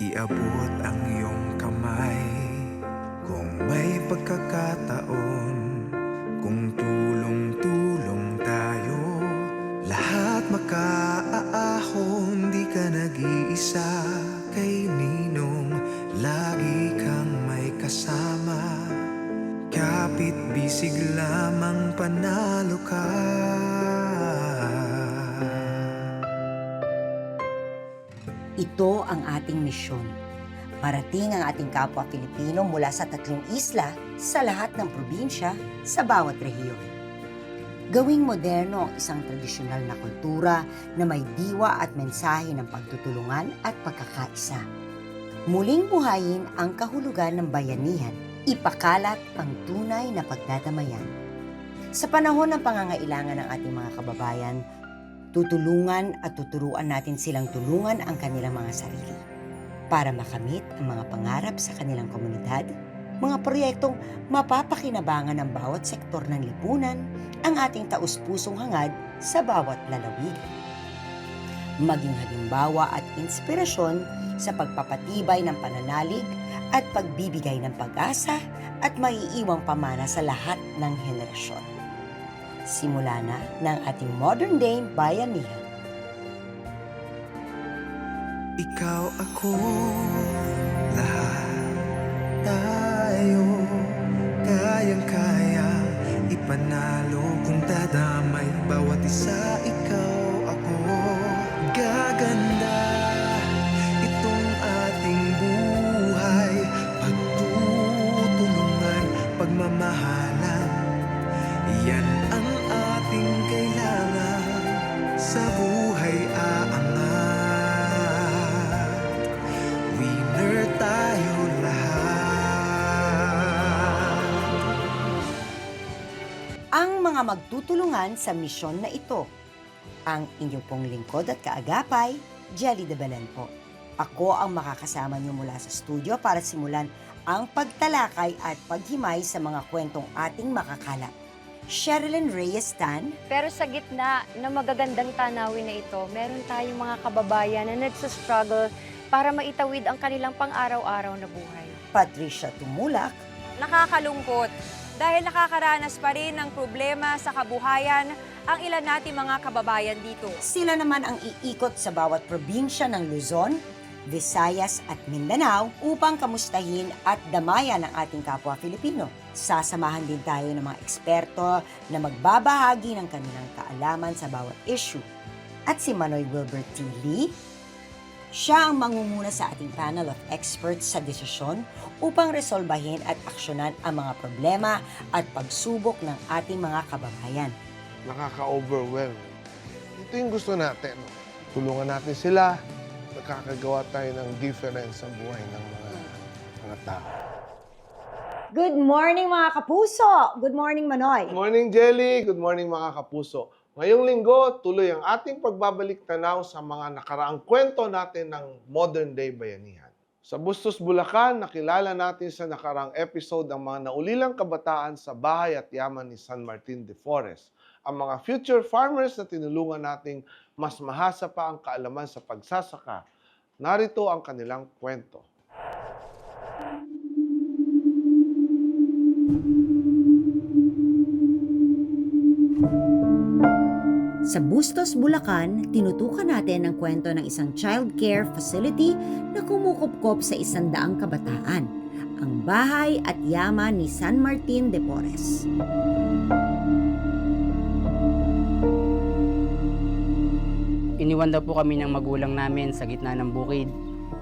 Iabot ang iyong kamay kung may pagkakataon. Kung tulong-tulong tayo, lahat makaaahon. Di ka nag-iisa kay Ninong, lagi kang may kasama. Kapit bisig lamang panalo ka. Ito ang ating misyon. Marating ang ating kapwa Pilipino mula sa 3 isla sa lahat ng probinsya sa bawat rehiyon. Gawing moderno ang isang tradisyonal na kultura na may diwa at mensahe ng pagtutulungan at pagkakaisa. Muling buhayin ang kahulugan ng bayanihan, ipakalat ang tunay na pagdadamayan. Sa panahon ng pangangailangan ng ating mga kababayan, tutulungan at tuturuan natin silang tulungan ang kanilang mga sarili para makamit ang mga pangarap sa kanilang komunidad, mga proyektong mapapakinabangan ng bawat sektor ng lipunan, ang ating taus-pusong hangad sa bawat lalawig. Maging halimbawa at inspirasyon sa pagpapatibay ng pananalig at pagbibigay ng pag-asa at maiiwang pamana sa lahat ng henerasyon. Simula na ng ating modern day bayanihan. Ikaw, ako, lahat tayo kayang-kaya ipanalo kung dadamay bawat isa. Ikaw, ako, gaganda itong ating buhay. Pagtutulungan, pagmamahalan, yan ang ating kailangan sa buhay aangat. Winner tayo lahat. Ang mga magtutulungan sa misyon na ito. Ang inyong pong lingkod at kaagapay, Jelly de Belen po. Ako ang makakasama niyo mula sa studio para simulan ang pagtalakay at paghimay sa mga kwentong ating makakalap. Sherilyn Reyes Tan. Pero sa gitna ng magagandang tanawin na ito, meron tayong mga kababayan na nagsastruggle para maitawid ang kanilang pang-araw-araw na buhay. Patricia Tumulak. Nakakalungkot dahil nakakaranas pa rin ng problema sa kabuhayan ang ilan nating mga kababayan dito. Sila naman ang iikot sa bawat probinsya ng Luzon, Visayas at Mindanao upang kamustahin at damayan ang ating kapwa Filipino. Sasamahan din tayo ng mga eksperto na magbabahagi ng kanilang kaalaman sa bawat issue. At si Manoy Wilbert T. Lee, siya ang mangunguna sa ating panel of experts sa desisyon upang resolbahin at aksyonan ang mga problema at pagsubok ng ating mga kababayan. Nakaka-overwhelm. Ito yung gusto natin. Tulungan natin sila. Nakakagawa tayo ng difference sa buhay ng mga tao. Good morning mga kapuso! Good morning Manoy! Good morning, Jelly! Good morning, mga kapuso. Ngayong linggo, tuloy ang ating pagbabalik tanaw sa mga nakaraang kwento natin ng modern day bayanihan. Sa Bustos, Bulacan, nakilala natin sa nakaraang episode ang mga naulilang kabataan sa bahay at yaman ni San Martin de Porres. Ang mga future farmers na tinulungan nating mas mahasa pa ang kaalaman sa pagsasaka. Narito ang kanilang kwento. Sa Bustos, Bulacan, tinutukan natin ang kwento ng isang child care facility na kumukupkop sa 100 kabataan, ang bahay at yaman ni San Martin de Porres. Iniwan daw po kami ng magulang namin sa gitna ng bukid.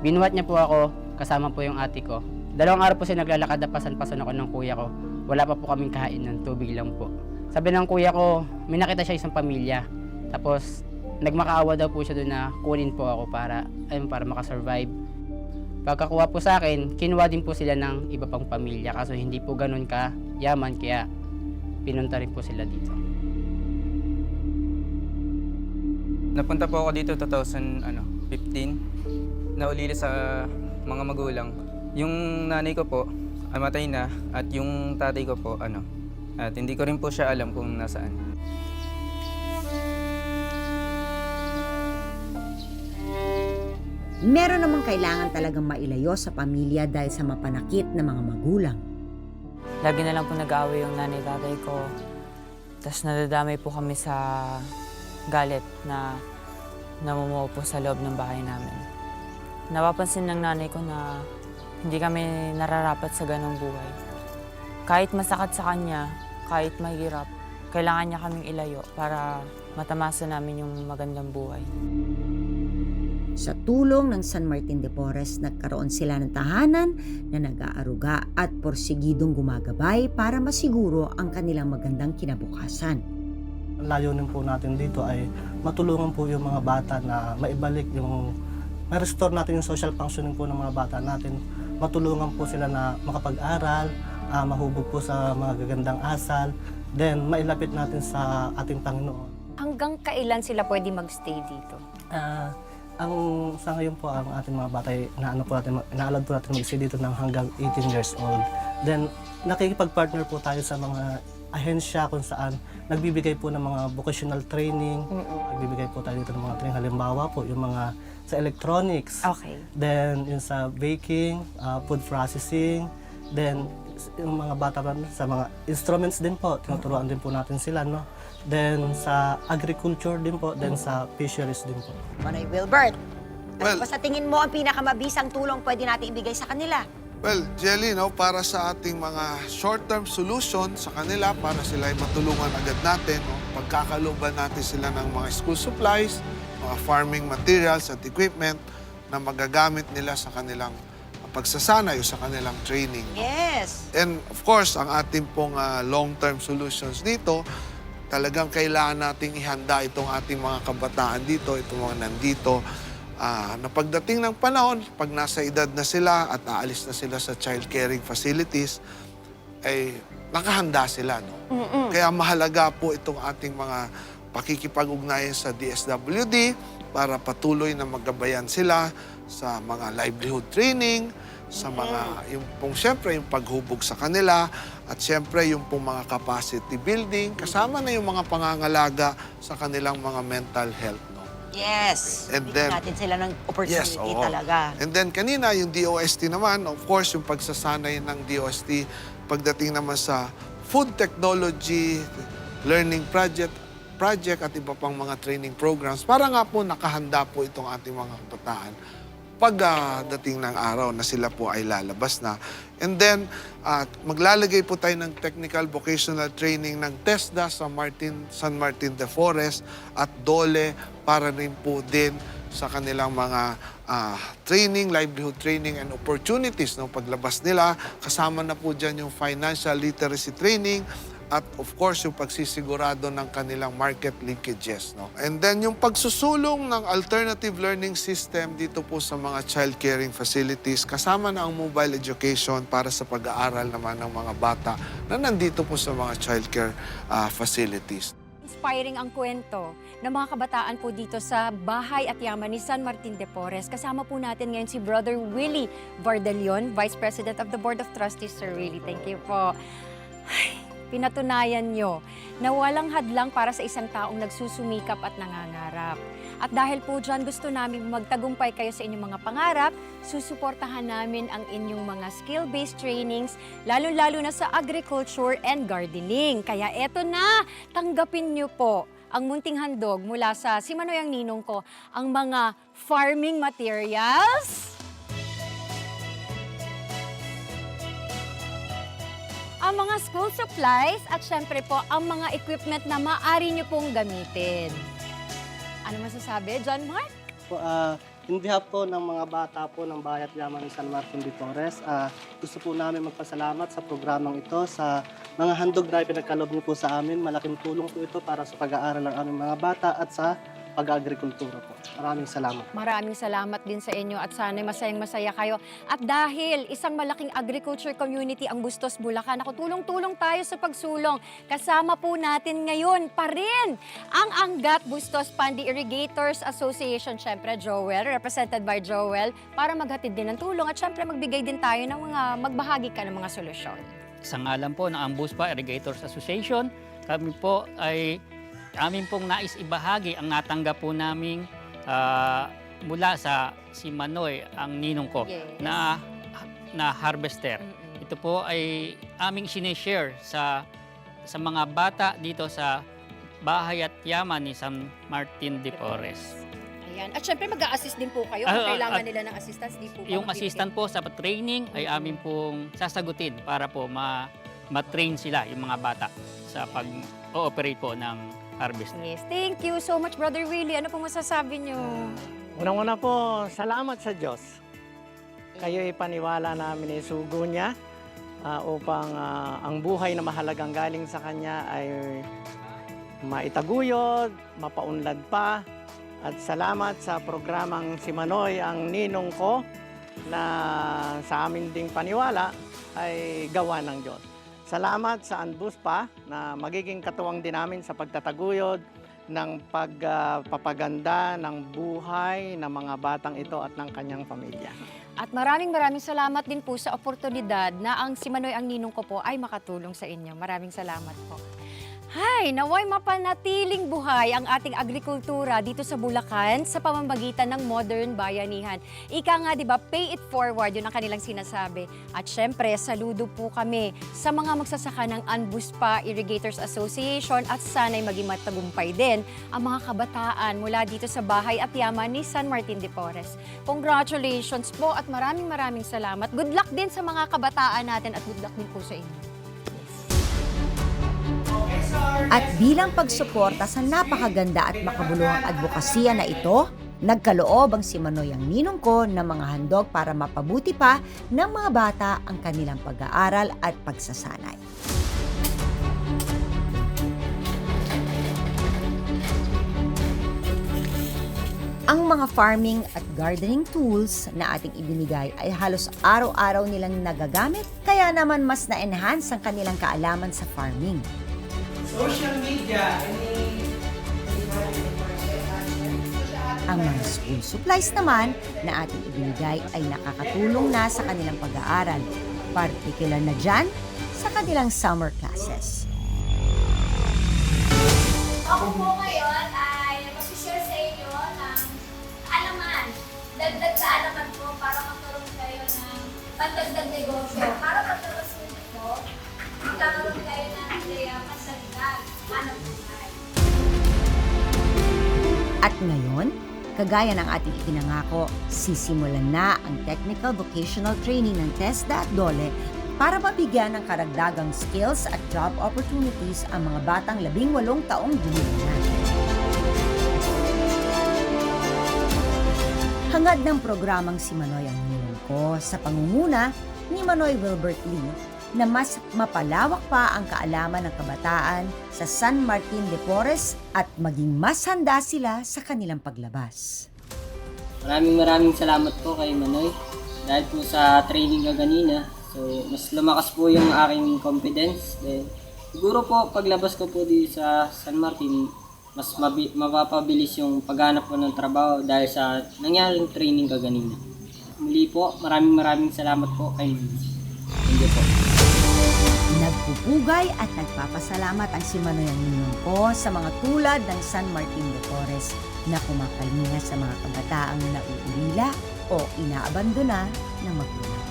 Binuhat niya po ako, kasama po yung ate ko. 2 araw po siya naglalakad na pasan-pasan ako ng kuya ko. Wala pa po kaming kain ng tubig lang po. Sabi ng kuya ko, may nakita siya isang pamilya. Tapos, nagmakaawa daw po siya doon na kunin po ako para makasurvive. Pagkakuha po sa akin, kinuha din po sila ng iba pang pamilya. Kaso hindi po ganun ka yaman, kaya pinunta rin po sila dito. Napunta po ako dito 2015. Naulila sa mga magulang. Yung nanay ko po, amatay na, at yung tatay ko po, at hindi ko rin po siya alam kung nasaan. Meron namang kailangan talagang mailayo sa pamilya dahil sa mapanakit na mga magulang. Lagi na lang po nag-aaway yung nanay-tatay ko. Tapos nadadamay po kami sa galit na namumuo po sa loob ng bahay namin. Napapansin ng nanay ko na hindi kami nararapat sa ganong buhay. Kahit masakit sa kanya, kahit mahirap, kailangan niya kaming ilayo para matamasa namin yung magandang buhay. Sa tulong ng San Martin de Porres, nagkaroon sila ng tahanan na nag-aaruga at porsigidong gumagabay para masiguro ang kanilang magandang kinabukasan. Ang layunin po natin dito ay matulungan po yung mga bata na maibalik yung, ma-restore natin yung social functioning po ng mga bata natin. Matulungan po sila na makapag-aral, mahubog po sa mga gagandang asal, then mailapit natin sa ating Panginoon. Hanggang kailan sila pwede magstay dito? Ang sa ngayon po ang ating mga bata ay inaalad po natin mag-stay dito ng hanggang 18 years old. Then nakikipag-partner po tayo sa mga ahensya kung saan nagbibigay po ng mga vocational training. Nagbibigay po tayo dito ng mga training. Halimbawa po yung mga sa electronics. Okay. Then yung sa baking, food processing. Then yung mga bata pa sa mga instruments din po, tinuturuan din po natin sila, no? Then sa agriculture din po, then sa fisheries din po. Manoy Wilbert, Well- ano ba sa tingin mo ang pinakamabisang tulong pwede natin ibigay sa kanila? Well, Jelly, no, para sa ating mga short-term solution sa kanila, para sila ay matulungan agad natin, no, pagkakalooban natin sila ng mga school supplies, mga farming materials at equipment na magagamit nila sa kanilang pagsasanay o sa kanilang training. Yes! And of course, ang ating pong long-term solutions dito, talagang kailangan nating ihanda itong ating mga kabataan dito, itong mga nandito, na pagdating ng panahon, pag nasa edad na sila at aalis na sila sa child caring facilities, ay nakahanda sila. No? Kaya mahalaga po itong ating mga pakikipag-ugnayan sa DSWD para patuloy na magabayan sila sa mga livelihood training, sa mga, yung pong siyempre yung paghubog sa kanila, at siyempre yung pong mga capacity building, kasama na yung mga pangangalaga sa kanilang mga mental health. No? Yes! And Bigyan then- natin sila ng opportunity oo. talaga. And then kanina, yung DOST naman, of course, yung pagsasanay ng DOST, pagdating naman sa food technology, learning project at iba pang mga training programs, para nga po nakahanda po itong ating mga kabataan pagdating ng araw na sila po ay lalabas na. And then, maglalagay po tayo ng technical vocational training ng TESDA sa San Martin de Porres at DOLE para rin po din sa kanilang mga training, livelihood training and opportunities no, paglabas nila. Kasama na po dyan yung financial literacy training at of course yung pagsisigurado ng kanilang market linkages. No? And then yung pagsusulong ng alternative learning system dito po sa mga child caring facilities, kasama na ang mobile education para sa pag-aaral naman ng mga bata na nandito po sa mga child care facilities. Inspiring ang kwento ng mga kabataan po dito sa Bahay at Yaman ni San Martin de Porres. Kasama po natin ngayon si Brother Willie Vardalion, Vice President of the Board of Trustees. Sir Willie, thank you po. Pinatunayan nyo na walang hadlang para sa isang taong nagsusumikap at nangangarap. At dahil po dyan gusto namin magtagumpay kayo sa inyong mga pangarap, susuportahan namin ang inyong mga skill-based trainings, lalo-lalo na sa agriculture and gardening. Kaya eto na, tanggapin nyo po ang munting handog mula sa si Manoy ang ninong ko, ang mga farming materials, ang mga school supplies at syempre po ang mga equipment na maaari nyo pong gamitin. Ano masasabi, John Mark? In behalf po ng mga bata po ng Bahay at Yaman ni San Martin de Porres, gusto po namin magpasalamat sa programang ito, sa mga handog na ipinagkaloob niyo po sa amin. Malaking tulong po ito para sa pag-aaral ng aming mga bata at sa pag-agrikultura po. Maraming salamat. Maraming salamat din sa inyo at sana'y masayang-masaya kayo. At dahil isang malaking agriculture community ang Bustos, Bulacan, ako tulong-tulong tayo sa pagsulong. Kasama po natin ngayon pa rin ang Angat Bustos Pandi Irrigators Association, syempre Joel, represented by Joel, para maghatid din ng tulong at syempre magbigay din tayo ng mga, magbahagi ka ng mga solusyon. Sa ngalan po ng Ambuspa Irrigators Association, kami po ay amin pong nais ibahagi ang natanggap po naming mula sa si Manoy, ang ninong ko, Yes. na harvester. Ito po ay aming sinishare sa mga bata dito sa bahay at yaman ni San Martin de Porres. Ayan. At syempre mag-a-assist din po kayo kung kailangan nila ng assistance. Di po ba Yung magbibigay? assistant po sa training ay amin pong sasagutin para po ma-train sila, yung mga bata, sa pag-ooperate po ng harvest. Yes. Thank you so much, Brother Willie. Ano pong masasabi niyo? Unang-una po, salamat sa Diyos. Kayo ipaniwala namin isugo niya upang ang buhay na mahalagang galing sa Kanya ay maitaguyod, mapaunlad pa. At salamat sa programang si Manoy, ang ninong ko, na sa amin ding paniwala ay gawa ng Diyos. Salamat sa Anbuspa na magiging katuwang din namin sa pagtataguyod ng pagpapaganda ng buhay ng mga batang ito at ng kanyang pamilya. At maraming salamat din po sa oportunidad na ang si Manoy, ang ninong ko po, ay makatulong sa inyo. Maraming salamat po. Hay, naway mapanatiling buhay ang ating agrikultura dito sa Bulacan sa pamamagitan ng modern bayanihan. Ika nga, di ba, pay it forward, yun ang kanilang sinasabi. At syempre, saludo po kami sa mga magsasaka ng Anbuspa Irrigators Association at sana'y maging matagumpay din ang mga kabataan mula dito sa bahay at yaman ni San Martin de Porres. Congratulations po at maraming salamat. Good luck din sa mga kabataan natin at good luck din po sa inyo. At bilang pagsuporta sa napakaganda at makabuluhang advokasya na ito, nagkaloob ang si Manoy, ang ninong ko, ng mga handog para mapabuti pa ng mga bata ang kanilang pag-aaral at pagsasanay. Ang mga farming at gardening tools na ating ibinigay ay halos araw-araw nilang nagagamit, kaya naman mas na-enhance ang kanilang kaalaman sa farming. Social media, Ang mga school supplies naman na ating ibinigay ay nakakatulong na sa kanilang pag-aaral, partikular na dyan sa kanilang summer classes. Ako po ngayon ay mag-share sa inyo ng alaman, dagdag sa alaman po para magkaroon kayo ng pandagdag negosyo. Para magkaroon po, magkakaroon kayo ng ideya masalidad, hanap buhay. At ngayon, kagaya ng ating itinangako, sisimulan na ang Technical Vocational Training ng TESDA at DOLE para mabigyan ng karagdagang skills at job opportunities ang mga batang 18 taong gulang. Hangad ng programang si Manoy, ang ninong ko, sa pangunguna ni Manoy Wilbert Lee, na mas mapalawak pa ang kaalaman ng kabataan sa San Martin de Porres at maging mas handa sila sa kanilang paglabas. Maraming salamat po kay Manoy dahil po sa training ka kanina. So, mas lumakas po yung aking confidence. Then, siguro po paglabas ko po dito sa San Martin, mas mapapabilis yung paghanap po ng trabaho dahil sa nangyaring training ka kanina. Muli po, maraming salamat po kay Manoy. Thank you po. Nagpupugay at nagpapasalamat ang si Manoy, ang ninong ko, sa mga tulad ng San Martin de Porres na kumakalinga sa mga kabataang nauulila o inaabandona ng magulang.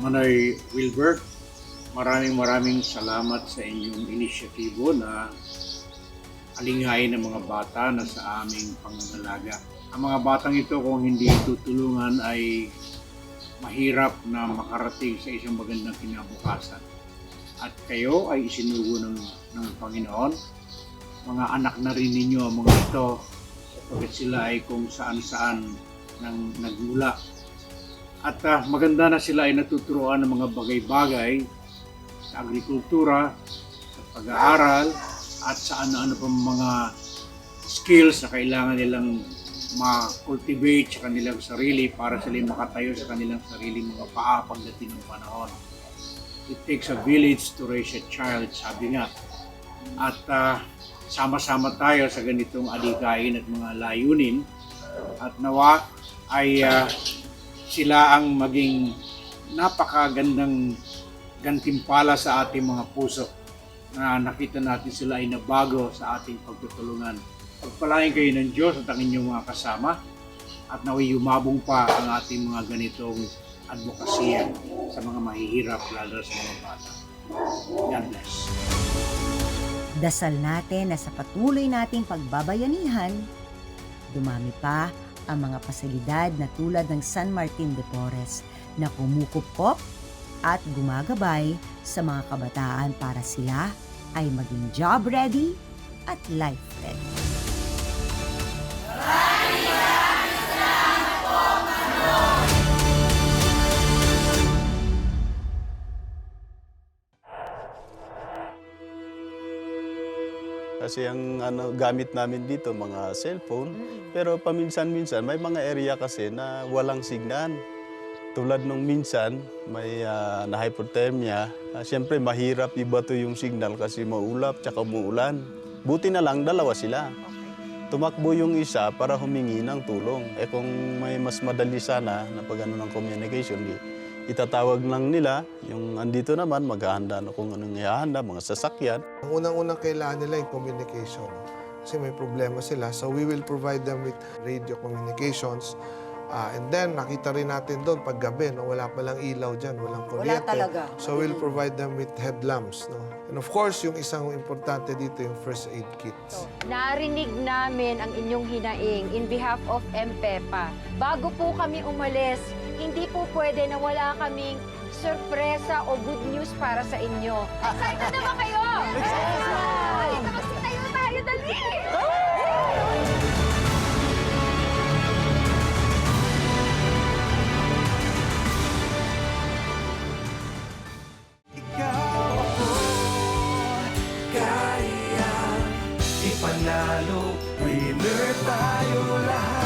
Manoy Wilbert, maraming salamat sa inyong inisyatibo na alingayin ng mga bata na sa aming pangangalaga. Ang mga batang ito, kung hindi tutulungan, ay mahirap na makarating sa isang magandang kinabukasan. At kayo ay isinugo ng Panginoon. Mga anak na rin ninyo ang mga ito, sapagkat sila ay kung saan-saan nagmula. At maganda na sila ay natuturuan ng mga bagay-bagay sa agrikultura, sa pag-aaral, at sa ano-ano pang mga skills na kailangan nilang ma-cultivate sa kanilang sarili para sila makatayo sa kanilang sarili mga paa pagdating ng panahon. It takes a village to raise a child, sabi nga. At sama-sama tayo sa ganitong adikain at mga layunin. At nawa ay sila ang maging napakagandang gantimpala sa ating mga puso na nakita natin sila ay nabago sa ating pagtutulungan. Pagpalain kayo ng Diyos at ang inyong mga kasama at naway yumabong pa ang ating mga ganitong advokasya sa mga mahihirap, lalo sa mga bata. God bless. Dasal natin na sa patuloy nating pagbabayanihan, dumami pa ang mga pasilidad na tulad ng San Martin de Porres na kumukupkop at gumagabay sa mga kabataan para sila ay maging job ready at life ready. Kasi ang gamit namin dito, mga cellphone. Pero paminsan-minsan, may mga area kasi na walang signal. Tulad nung minsan, may na hypothermia. Siyempre, mahirap ibato yung signal kasi maulap tsaka umuulan. Buti na lang, dalawa sila. Tumakbo yung isa para humingi ng tulong. Kung may mas madali sana na pag-ano ng communication, itatawag lang nila. Yung andito naman, maghahanda na kung anong ihahanda, mga sasakyan. Ang unang-unang kailangan nila yung communication. Kasi may problema sila. So we will provide them with radio communications. And then, nakita rin natin doon pag gabi, no, wala palang ilaw dyan, walang kuryente. talaga. So we'll provide them with headlamps. No? And of course, yung isang importante dito, yung first aid kits. Narinig namin ang inyong hinaing in behalf of MPEPA. Bago po kami umalis, hindi po pwede na wala kaming sorpresa o good news para sa inyo. Excited na ba kayo? Excited! Tayo tayo, dali! Kaya ipanalo, winner tayo lahat.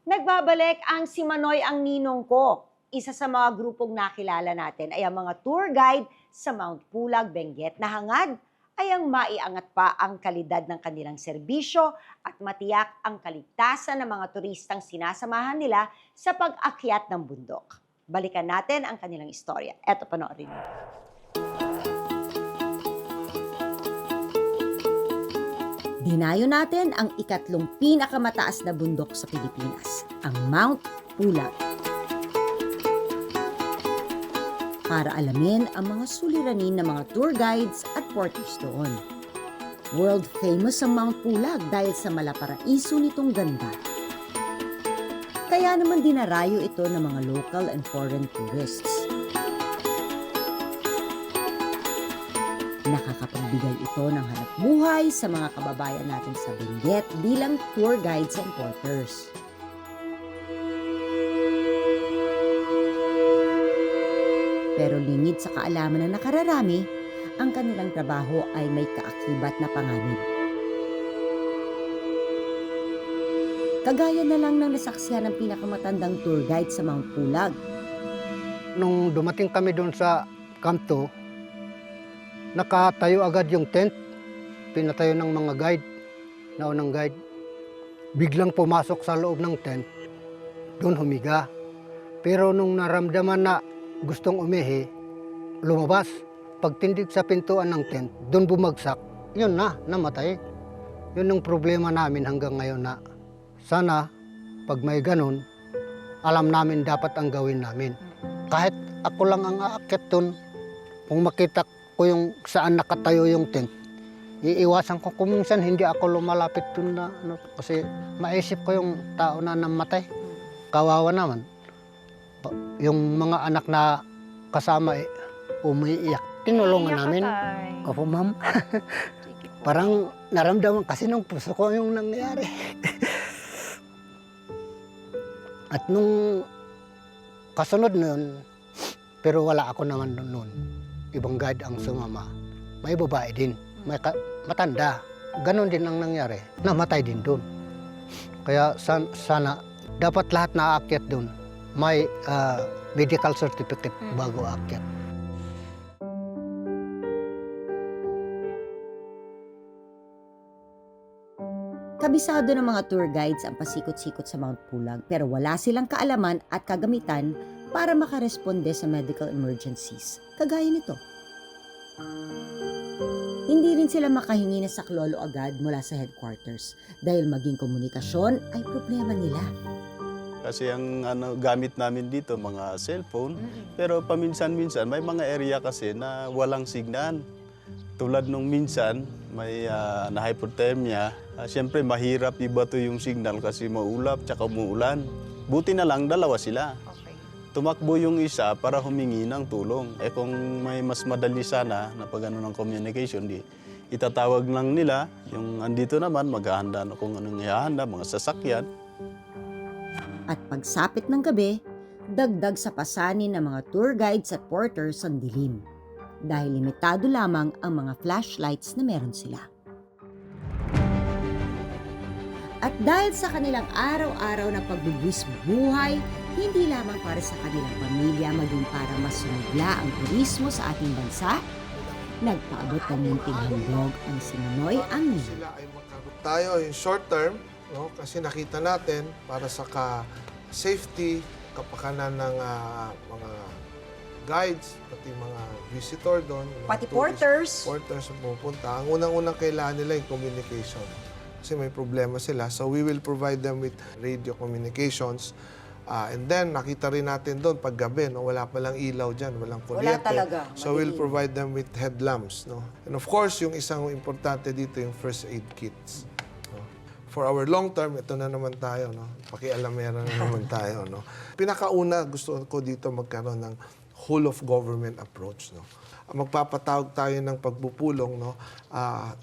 Nagbabalik ang Si Manoy ang ninong ko. Isa sa mga grupong nakilala natin ay ang mga tour guide sa Mount Pulag, Benguet na hangad ay ang maiangat pa ang kalidad ng kanilang serbisyo at matiyak ang kaligtasan ng mga turistang sinasamahan nila sa pag-akyat ng bundok. Balikan natin ang kanilang istorya. Eto, panoorin mo. Dinayo natin ang ikatlong pinakamataas na bundok sa Pilipinas, ang Mount Pulag. Para alamin ang mga suliranin ng mga tour guides at porters doon. World famous ang Mount Pulag dahil sa malaparaiso nitong ganda. Kaya naman dinarayo ito ng mga local and foreign tourists. Nakakapagbigay ito ng hanapbuhay sa mga kababayan natin sa Benguet bilang tour guides and porters. Pero lingid sa kaalaman na nakararami, ang kanilang trabaho ay may kaakibat na panganib. Kagaya na lang ng nasaksihan ng pinakamatandang tour guide sa Mount Pulag. Nung dumating kami doon sa Camp 2, nakatayo agad yung tent. Pinatayo ng mga guide, naunang guide. Biglang pumasok sa loob ng tent, doon humiga. Pero nung naramdaman na gustong umihi, lumabas. Pagtindig sa pintuan ng tent, doon bumagsak. Yun na, namatay. Yun ang problema namin hanggang ngayon na sana, pag may ganun, alam namin dapat ang gawin namin. Kahit ako lang ang aakyat doon, kung makita ko yung saan nakatayo yung tent, iiwasan ko kung minsan hindi ako lumalapit doon na, kasi maisip ko yung tao na namatay. Kawawa naman. Yung mga anak na kasama umiiyak. Tinulungan namin. Opo, ma'am. Parang naramdaman kasi ng puso ko yung nangyari. At nung kasunod nun, pero wala ako naman noon. Ibang guide ang sumama. May babae din, may matanda. Ganon din ang nangyari. Namatay din doon. Kaya sana dapat lahat na aakyat doon may medical certificate bago aakyat. Kabisado ng mga tour guides ang pasikot-sikot sa Mount Pulag pero wala silang kaalaman at kagamitan para makaresponde sa medical emergencies, kagaya nito. Hindi Hindi rin sila makahingi ng saklolo agad mula sa headquarters dahil maging komunikasyon ay problema nila. Kasi ang gamit namin dito, mga cellphone, pero paminsan-minsan may mga area kasi na walang signal. Tulad nung minsan, may na hypothermia, siyempre mahirap ibato yung signal kasi maulap tsaka umuulan. Buti na lang, dalawa sila. Tumakbo yung isa para humingi ng tulong. Kung may mas madali sana na pag ng communication, itatawag lang nila. Yung andito naman, maghahanda na kung anong ihahanda, mga sasakyan. At pagsapit ng gabi, dagdag sa pasanin ng mga tour guides at porters ang dilim. Dahil limitado lamang ang mga flashlights na meron sila. At dahil sa kanilang araw-araw na pagbubwis buhay, hindi lamang para sa kanilang pamilya, maging para mas sumigla ang turismo sa ating bansa, nagpaabot ng munting handog ang Simanoy Angin. Sila ay tayo in short term, no? Kasi nakita natin para sa safety, kapakanan ng mga guides, pati mga visitor doon. Pati porters. Porters na pupunta. Ang unang-unang kailangan nila yung communication. Kasi may problema sila. So we will provide them with radio communications. And then, nakita rin natin doon pag gabi, no? Wala palang ilaw dyan, walang kuryente. Wala talaga. So we'll provide them with headlamps. No? And of course, yung isang importante dito, yung first aid kits. No? For our long term, ito na naman tayo. No? Pakialamera na naman tayo. No? Pinakauna, gusto ko dito magkaroon ng whole of government approach. No? Magpapatawag tayo ng pagpupulong, no?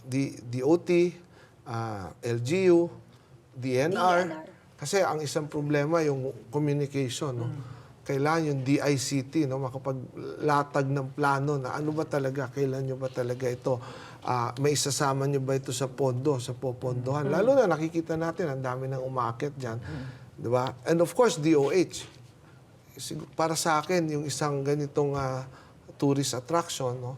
DOT, LGU, DNR. Kasi ang isang problema yung communication, no? Kailangan yung DICT, no, makapaglatag ng plano na ano ba talaga, kailan nyo ba talaga ito, may isasama nyo ba ito sa pondo, sa popondohan. Lalo na nakikita natin ang dami ng umaakit diyan, 'di ba? And of course DOH. Para sa akin yung isang ganitong tourist attraction, no,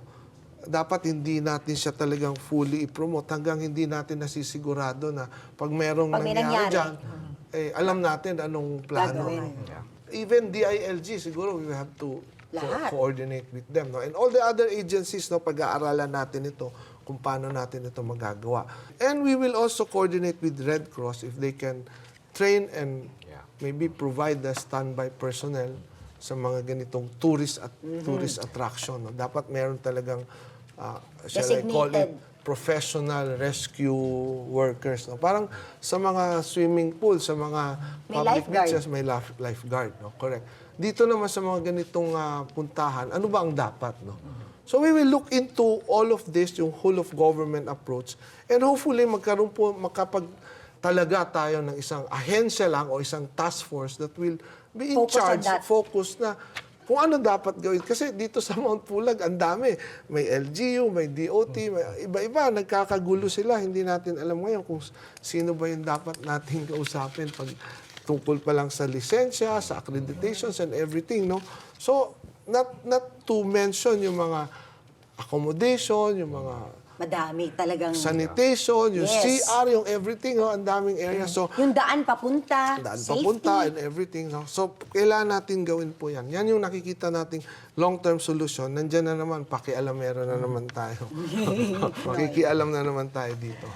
dapat hindi natin siya talagang fully i-promote hanggang hindi natin nasisigurado na pag merong nangyari diyan, alam natin anong plano. Even DILG, siguro we have to coordinate with them. No? And all the other agencies, no, pag-aaralan natin ito kung paano natin ito magagawa. And we will also coordinate with Red Cross if they can train and maybe provide the standby personnel sa mga ganitong tourist attraction. No? Dapat meron talagang, shall I call it, professional rescue workers. No? Parang sa mga swimming pool, sa mga public beaches, may lifeguard. No? Correct. Dito naman sa mga ganitong puntahan, ano ba ang dapat? No? So we will look into all of this, yung whole of government approach, and hopefully magkaroon po, makapagtalaga tayo ng isang ahensya lang o isang task force that will be in charge, focus na kung ano dapat gawin. Kasi dito sa Mount Pulag, ang dami. May LGU, may DOT, may iba-iba. Nagkakagulo sila. Hindi natin alam ngayon kung sino ba yung dapat nating kausapin pag tungkol pa lang sa lisensya, sa accreditations and everything, no? So, not to mention yung mga accommodation, yung mga madami talagang sanitation, yung CR, yung everything, no? Ang daming area. So, yung daan papunta, papunta and everything. No? So, kailangan natin gawin po yan. Yan yung nakikita nating long-term solution. Nandiyan na naman, pakialamera na naman tayo. Makikialam na naman tayo dito.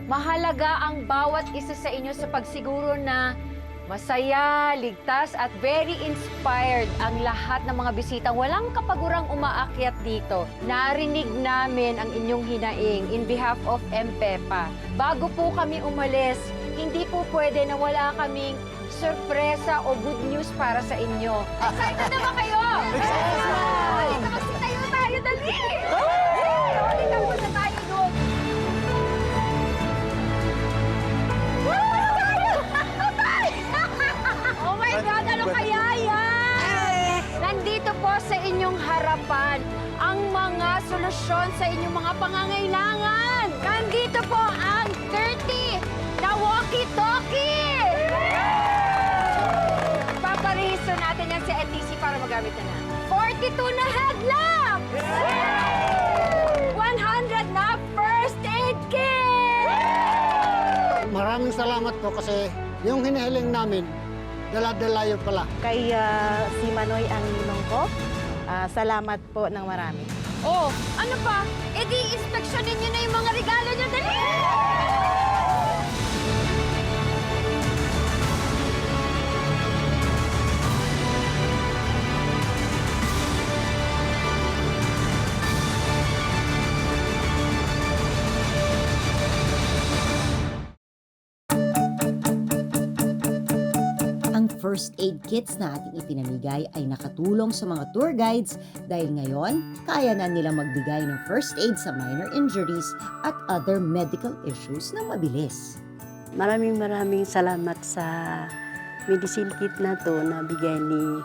Mahalaga ang bawat isa sa inyo sa pagsiguro na masaya, ligtas at very inspired ang lahat ng mga bisitang walang kapagurang umaakyat dito. Narinig namin ang inyong hinaing in behalf of MPEPA. Bago po kami umalis, hindi po pwede na wala kaming sorpresa o good news para sa inyo. Excited na ba kayo? Excited! Magsitayo tayo, dali! Halika muna tayo doon. Oh my God, ano kaya yan? Nandito po sa inyong harapan ang mga solusyon sa inyong mga pangangailangan. Nandito po ang 30 na walkie-talkie! Paparehistro natin yan sa ETC para magamit na. 42 na headlamp! 100 na first aid kit! Maraming salamat po kasi yung hinihiling namin, dala-dalayo pala. Kay si Manoy ang ninong ko, salamat po ng marami. Oh, ano pa? E di, inspeksyonin nyo na yung mga regalo nyo. Dali! Ang first aid kits na ating ipinamigay ay nakatulong sa mga tour guides dahil ngayon, kaya na nilang magbigay ng first aid sa minor injuries at other medical issues na mabilis. Maraming salamat sa medicine kit na to na bigay ni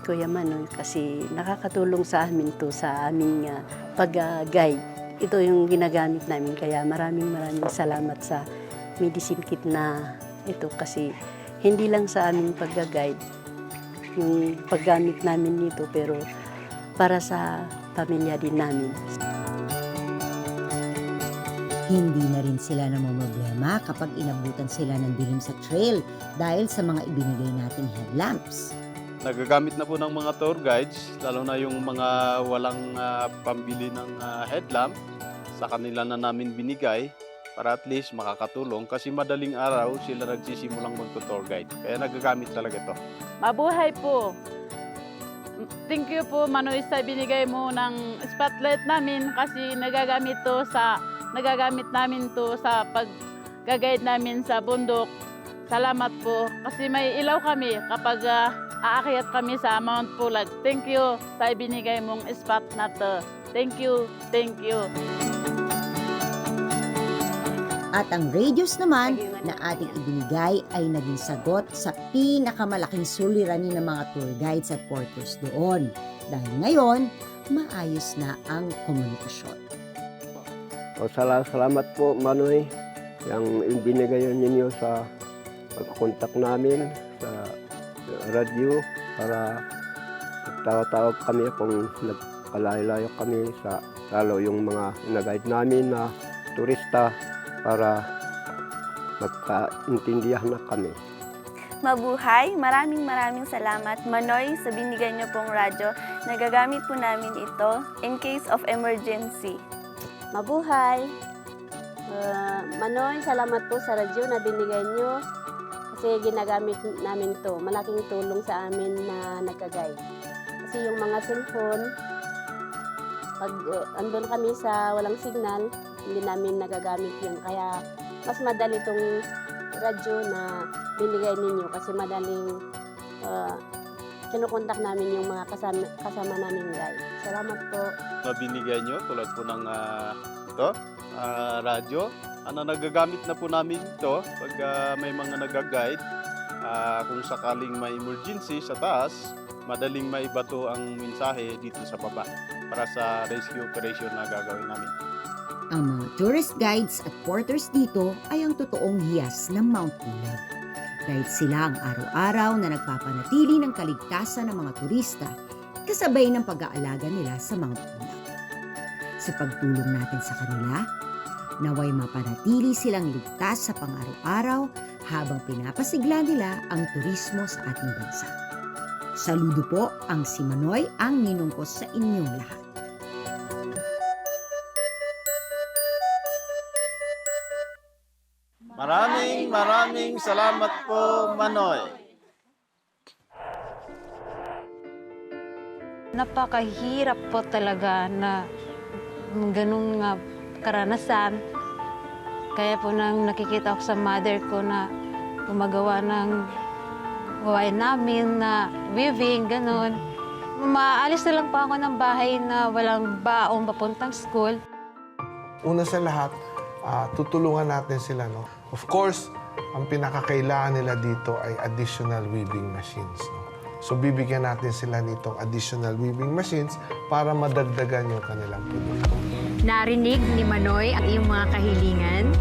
Kuya Manoy kasi nakakatulong sa amin to sa aming pag-guide. Ito yung ginagamit namin kaya maraming salamat sa medicine kit na ito kasi hindi lang sa aming pag-guide yung paggamit namin nito pero para sa pamilya din namin. Hindi na rin sila namomroblema kapag inabutan sila ng dilim sa trail dahil sa mga ibinigay nating headlamps. Nagagamit na po ng mga tour guides, lalo na yung mga walang pambili ng headlamp, sa kanila na namin binigay para at least makakatulong kasi madaling araw sila nagsisimulang magto-tour guide. Kaya nagagamit talaga ito. Mabuhay po! Thank you po Manoy sa binigay mo ng spotlight namin kasi nagagamit namin to sa pag-guide namin sa bundok. Salamat po kasi may ilaw kami kapag aakyat kami sa Mount Pulag. Thank you sa binigay mong spot na to. Thank you, thank you. At ang radios naman na ating ibinigay ay naging sagot sa pinakamalaking suliranin ng mga tour guides at porters doon. Dahil ngayon, maayos na ang komunikasyon. Salamat po, Manoy, yung ibinigay ninyo sa pagkontak namin sa radyo para tawag kami kung nagkalayo-layo kami sa lalo yung mga nag-guide namin na turista para magkaintindihan na kami. Mabuhay! Maraming salamat, Manoy, sa binigay niyo pong radyo. Nagagamit po namin ito in case of emergency. Mabuhay! Manoy, salamat po sa radyo na binigay niyo kasi ginagamit namin to. Malaking tulong sa amin na nagka-guide. Kasi yung mga cellphone, pag andun kami sa walang signal, hindi namin nagagamit yun. Kaya mas madali itong radyo na binigay ninyo kasi madaling kinukontak namin yung mga kasama namin guide. Salamat po. Na binigay nyo tulad po ng radyo. Nagagamit na po namin ito pag may mga nag-guide. Kung sakaling may emergency sa taas, madaling maibato ang mensahe dito sa baba para sa rescue operation na gagawin namin. Ang mga tourist guides at porters dito ay ang totoong hiyas ng Mount Pulag. Dahil sila ang araw-araw na nagpapanatili ng kaligtasan ng mga turista kasabay ng pag-aalaga nila sa Mount Pulag. Sa pagtulong natin sa kanila, naway mapanatili silang ligtas sa pang-araw-araw habang pinapasigla nila ang turismo sa ating bansa. Saludo po ang si Manoy, ang ninong ko sa inyong lahat. Maraming salamat po, Manoy. Napakahirap po talaga na ganung karanasan. Kaya po nang nakikita ko sa mother ko na gumagawa ng gawain namin na weaving, ganun. Maalis na lang po ako ng bahay na walang baong papuntang school. Una sa lahat, tutulungan natin sila, no? Of course, ang pinakakailangan nila dito ay additional weaving machines, no? So, bibigyan natin sila nitong additional weaving machines para madagdagan yung kanilang produkto. Narinig ni Manoy ang iyong mga kahilingan?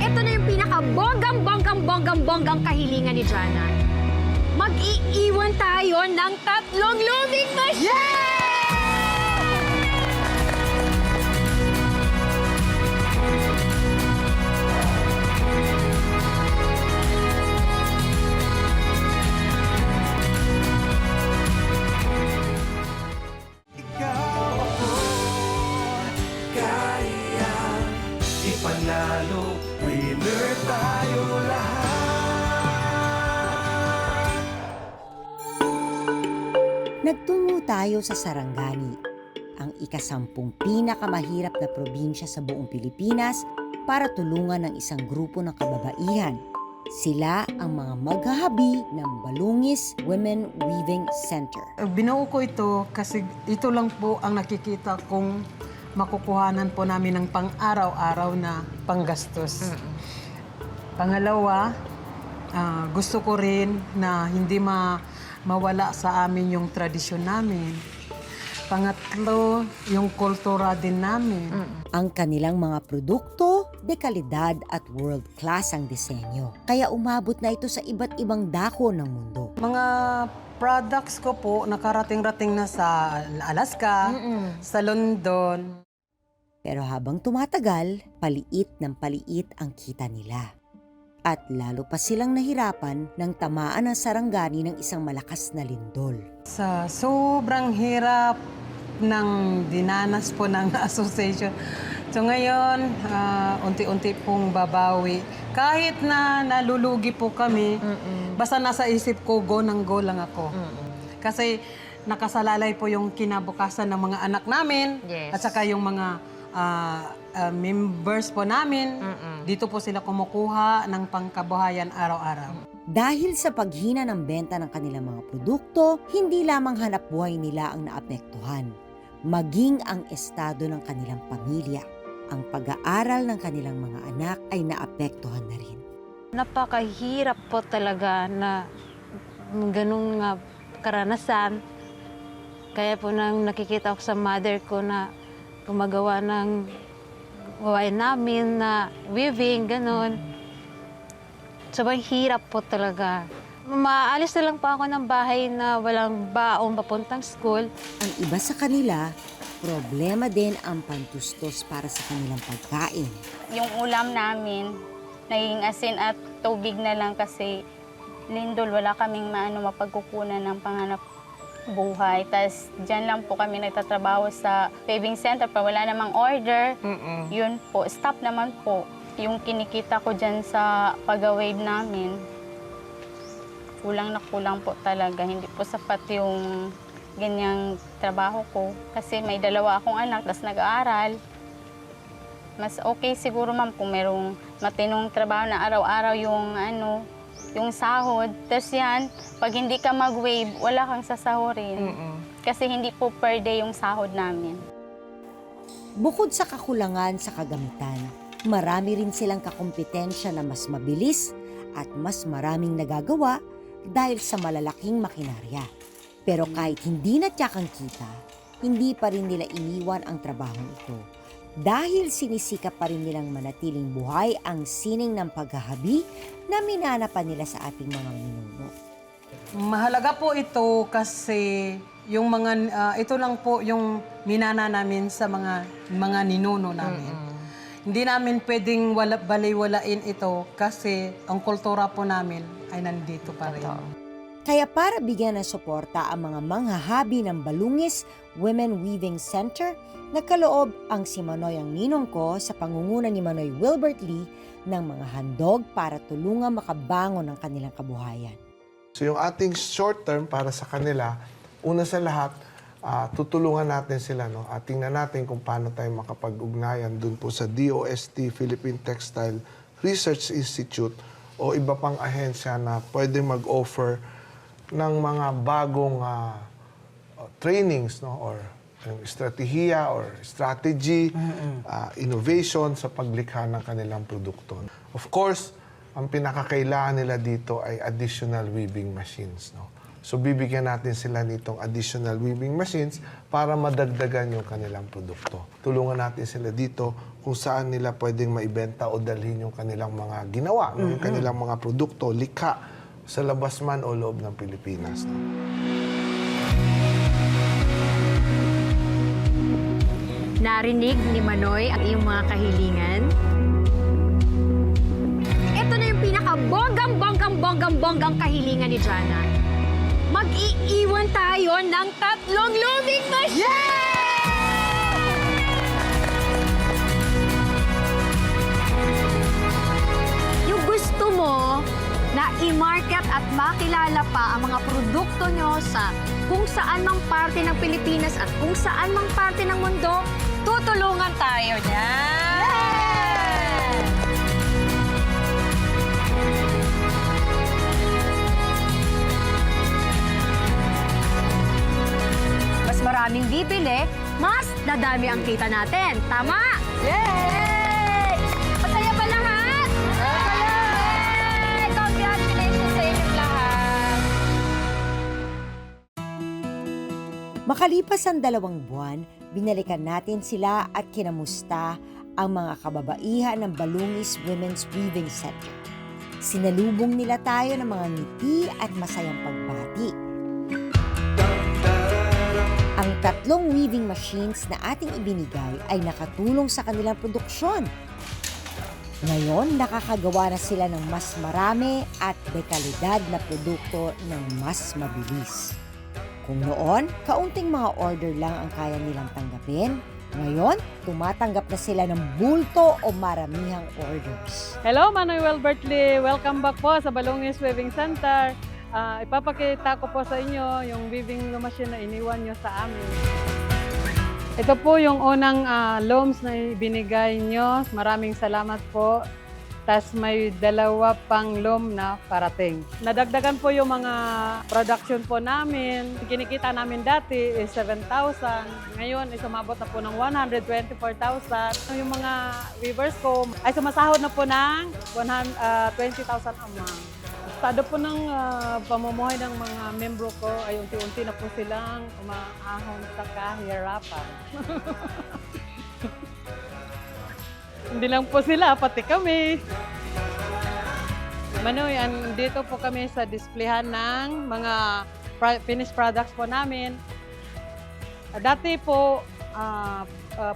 Ito na yung pinaka-bonggang kahilingan ni Jana. Mag-iiwan tayo ng 3 looming machine! ipanalo, winner tayo lahat. Nagtungo tayo sa Sarangani, ang ika-10 pinakamahirap na probinsya sa buong Pilipinas para tulungan ng isang grupo ng kababaihan. Sila ang mga maghahabi ng Balungis Women Weaving Center. Binuo ko ito kasi ito lang po ang nakikita kong makukuhanan po namin ng pang-araw-araw na panggastos. Pangalawa, gusto ko rin na hindi mawala sa amin yung tradisyon namin. Pangatlo, yung kultura din namin. Ang kanilang mga produkto, dekalidad at world-class ang disenyo. Kaya umabot na ito sa iba't ibang dako ng mundo. Mga products ko po nakarating-rating na sa Alaska, sa London. Pero habang tumatagal, paliit ng paliit ang kita nila. At lalo pa silang nahirapan nang tamaan ng Sarangani ng isang malakas na lindol. Sa sobrang hirap ng dinanas po ng association. So ngayon, unti-unti pong babawi. Kahit na nalulugi po kami, basta nasa isip ko, go lang ako. Kasi nakasalalay po yung kinabukasan ng mga anak namin at saka yung mga members po namin. Dito po sila kumukuha ng pangkabuhayan araw-araw. Dahil sa paghina ng benta ng kanilang mga produkto, hindi lamang hanap buhay nila ang naapektuhan, maging ang estado ng kanilang pamilya. Ang pag-aaral ng kanilang mga anak ay naapektuhan na rin. Napakahirap po talaga na ganun nga karanasan. Kaya po nang nakikita ko sa mother ko na gumagawa ng gawain namin na weaving, ganun. Sobrang hirap po talaga. Maalis na lang po ako ng bahay na walang baon papuntang school. Ang iba sa kanila, problema din ang pantustos para sa kanilang pagkain. Yung ulam namin, naging asin at tubig na lang kasi lindol, wala kaming mapagkukunan ng panganap buhay. Tapos dyan lang po kami nagtatrabaho sa paving center pa wala namang order. Yun po, stop naman po. Yung kinikita ko dyan sa pag-wave namin, kulang na kulang po talaga. Hindi po sapat yung ganyang trabaho ko. Kasi may 2 akong anak, tas nag-aaral. Mas okay siguro ma'am kung merong matinong trabaho na araw-araw yung sahod. Tapos yan, pag hindi ka mag-wave, wala kang sasahurin. Kasi hindi po per day yung sahod namin. Bukod sa kakulangan sa kagamitan, marami rin silang kakumpetensya na mas mabilis at mas maraming nagagawa dahil sa malalaking makinarya. Pero kahit hindi natyakang kita, hindi pa rin nila iniwan ang trabahong ito. Dahil sinisikap pa rin nilang manatiling buhay ang sining ng paghahabi na minanapan nila sa ating mga ninuno. Mahalaga po ito kasi yung ito lang po yung minana namin sa mga ninuno namin. Hindi namin pwedeng baliwalain ito kasi ang kultura po namin ay nandito pa rin. Kaya para bigyan ng suporta ang mga manghahabi ng Balungis Women Weaving Center, nagkaloob ang si Manoy ang ninong ko sa pangunguna ni Manoy Wilbert Lee ng mga handog para tulungan makabangon ng kanilang kabuhayan. So yung ating short term para sa kanila, una sa lahat, tutulungan natin sila. No? At tingnan natin kung paano tayo makapag-ugnayan dun po sa DOST, Philippine Textile Research Institute o iba pang ahensya na pwede mag-offer ng mga bagong trainings, no? Or estratehiya or strategy, innovation sa paglikha ng kanilang produkto. Of course, ang pinakakailangan nila dito ay additional weaving machines. No? So bibigyan natin sila nitong additional weaving machines para madagdagan yung kanilang produkto. Tulungan natin sila dito kung saan nila pwedeng maibenta o dalhin yung kanilang mga ginawa, no? Yung kanilang mga produkto, likha sa labas man o loob ng Pilipinas. No? Narinig ni Manoy ang iyong mga kahilingan? Ito na yung pinaka-bonggang kahilingan ni Jana. Mag-iiwan tayo ng 3 looming machine! at makilala pa ang mga produkto nyo sa kung saan mang parte ng Pilipinas at kung saan mang parte ng mundo, tutulungan tayo niyan! Mas maraming bibili, mas dadami ang kita natin. Tama? Yay! Masaya ba lahat? Yay! Congratulations sa inyong lahat! Makalipas ang 2 buwan, binalikan natin sila at kinamusta ang mga kababaihan ng Balungis Women's Weaving Center. Sinalubong nila tayo ng mga ngiti at masayang pagbati. Ang 3 weaving machines na ating ibinigay ay nakatulong sa kanilang produksyon. Ngayon, nakakagawa na sila ng mas marami at dekalidad na produkto ng mas mabilis. Kung noon, kaunting mga order lang ang kaya nilang tanggapin, ngayon, tumatanggap na sila ng bulto o maramihang orders. Hello, Manuel Bertley. Welcome back po sa Balungis Weaving Center. Ipapakita ko po sa inyo yung weaving machine na iniwan nyo sa amin. Ito po yung unang looms na ibinigay nyo. Maraming salamat po. Tas may 2 pang loom na parating. Nadagdagan po yung mga production po namin. Kinikita namin dati is 7,000. Ngayon is umabot na po ng 124,000. Yung mga weavers ko ay sumasahod na po ng 20,000 a month. Estado po ng pamumuhay ng mga membro ko ay unti-unti na po silang umaahon sa kahirapan. Hindi lang po sila, pati kami. Manoy, dito po kami sa displayhan ng mga finished products po namin. Dati po,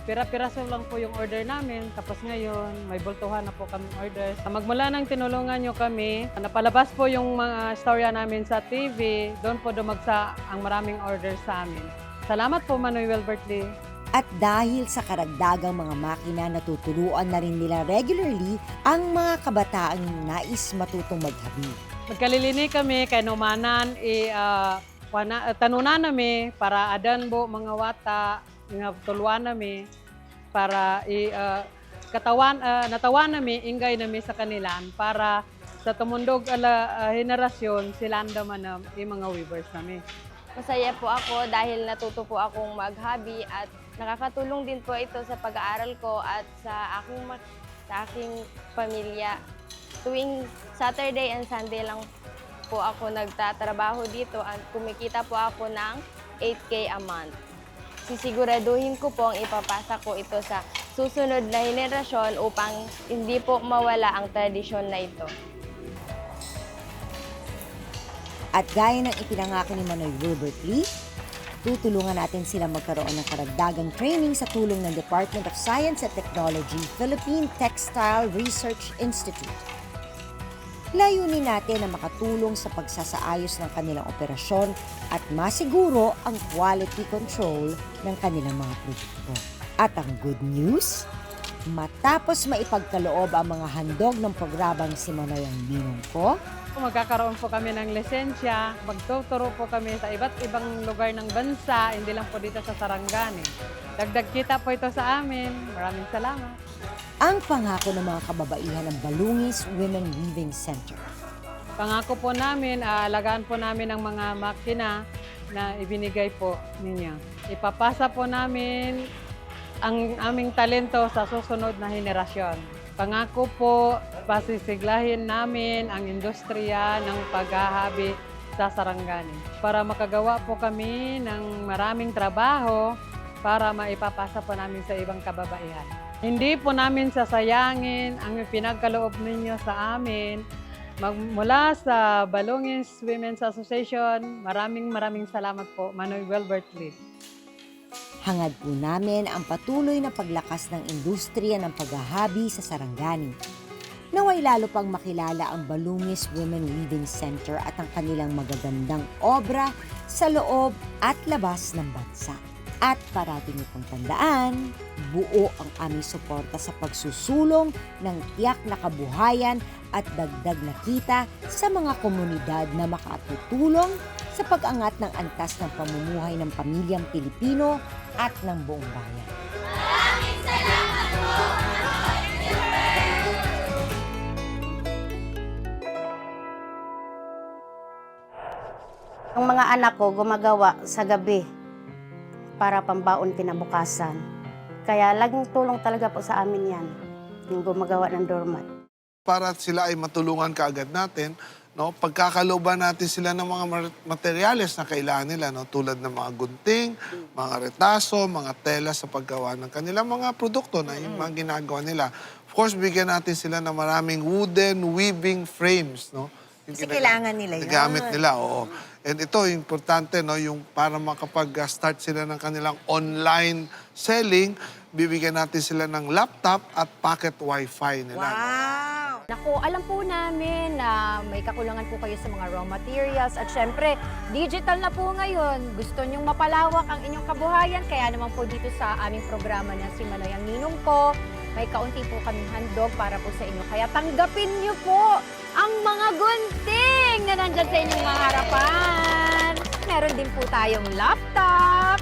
pira-piraso lang po yung order namin. Tapos ngayon, may bultuhan na po kami orders. Magmula nang tinulungan nyo kami, napalabas po yung mga storya namin sa TV. Doon po dumagsa ang maraming orders sa amin. Salamat po, Manuel Bertley. At dahil sa karagdagang mga makina, natuturuan na rin nila regularly ang mga kabataang nais matutong maghabi. Magkalilini kami kay numanan, tanunan nami para adan bo mga wata, nga tuluan nami para natawan nami, ingay nami sa kanilan para sa tumundog henerasyon sila andaman na mga weavers nami. Masaya po ako dahil natuto po akong mag-hobby at nakakatulong din po ito sa pag-aaral ko at sa aking pamilya. Tuwing Saturday and Sunday lang po ako nagtatrabaho dito at kumikita po ako ng 8K a month. Sisiguraduhin ko pong ipapasa ko ito sa susunod na henerasyon upang hindi po mawala ang tradisyon na ito. At gaya ng ipinangako ni Manoy Wilbert Lee, tutulungan natin sila magkaroon ng karagdagang training sa tulong ng Department of Science and Technology, Philippine Textile Research Institute. Layunin natin na makatulong sa pagsasaayos ng kanilang operasyon at masiguro ang quality control ng kanilang mga produkto. At ang good news, matapos maipagkaloob ang mga handog ng programang Si Manoy ang Ninong Ko, magkakaroon po kami ng lisensya, magtuturo po kami sa iba't ibang lugar ng bansa, hindi lang po dito sa Sarangani. Dagdag kita po ito sa amin. Maraming salamat. Ang pangako ng mga kababaihan ng Balungis Women Weaving Center. Pangako po namin, alagaan po namin ang mga makina na ibinigay po ninyo. Ipapasa po namin ang aming talento sa susunod na henerasyon. Pangako po, pasisiglahin namin ang industriya ng paghahabi sa Sarangani para makagawa po kami ng maraming trabaho para maipapasa po namin sa ibang kababaihan. Hindi po namin sasayangin ang pinagkaloob ninyo sa amin. Mula sa Balungis Women's Association, maraming salamat po, Manoy Wilbert Lee. Hangad po namin ang patuloy na paglakas ng industriya ng paghahabi sa Sarangani. Naway lalo pang makilala ang Balungis Women Weaving Center at ang kanilang magagandang obra sa loob at labas ng bansa. At parati niyo pong tandaan, buo ang aming suporta sa pagsusulong ng tiyak na kabuhayan at dagdag na kita sa mga komunidad na makatutulong sa pag-angat ng antas ng pamumuhay ng pamilyang Pilipino at ng buong bayan. Maraming salamat po! Ang mga anak ko gumagawa sa gabi para pambaon kinabukasan. Kaya laging tulong talaga po sa amin yan, yung gumagawa ng doormat. Para sila ay matulungan kaagad natin, no? Pagkakalooban natin sila ng mga materyales na kailangan nila, no? Tulad ng mga gunting, mga retaso, mga tela sa paggawa ng kanilang mga produkto na yung mga ginagawa nila. Of course, bigyan natin sila ng maraming wooden weaving frames, no? Kasi kailangan nila yun. Nagamit nila, oo. And ito, importante, no, yung para makapag-start sila ng kanilang online selling, bibigyan natin sila ng laptop at pocket wifi nila. Wow! Naku, alam po namin na may kakulangan po kayo sa mga raw materials at syempre, digital na po ngayon. Gusto nyong mapalawak ang inyong kabuhayan, kaya naman po dito sa aming programa na Si Manoy ang Ninong Ko, may kaunti po kaming handog para po sa inyo. Kaya tanggapin niyo po ang mga gunting na nandyan sa inyong mga harapan. Meron din po tayong laptop.